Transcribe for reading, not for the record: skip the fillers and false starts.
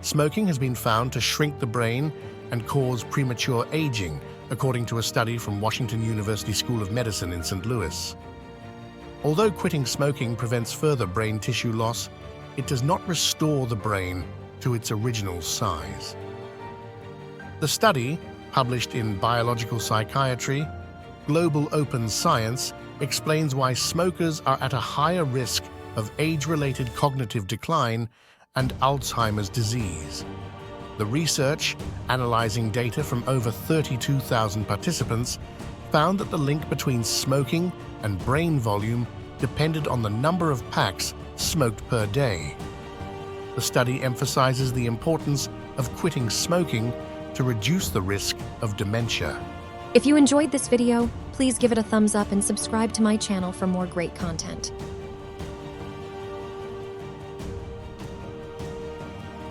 Smoking has been found to shrink the brain and cause premature aging, according to a study from Washington University School of Medicine in St. Louis. Although quitting smoking prevents further brain tissue loss, it does not restore the brain to its original size. The study, published in Biological Psychiatry, Global Open Science, explains why smokers are at a higher risk of age-related cognitive decline and Alzheimer's disease. The research, analyzing data from over 32,000 participants, found that the link between smoking and brain volume depended on the number of packs smoked per day. The study emphasizes the importance of quitting smoking to reduce the risk of dementia. If you enjoyed this video, please give it a thumbs up and subscribe to my channel for more great content.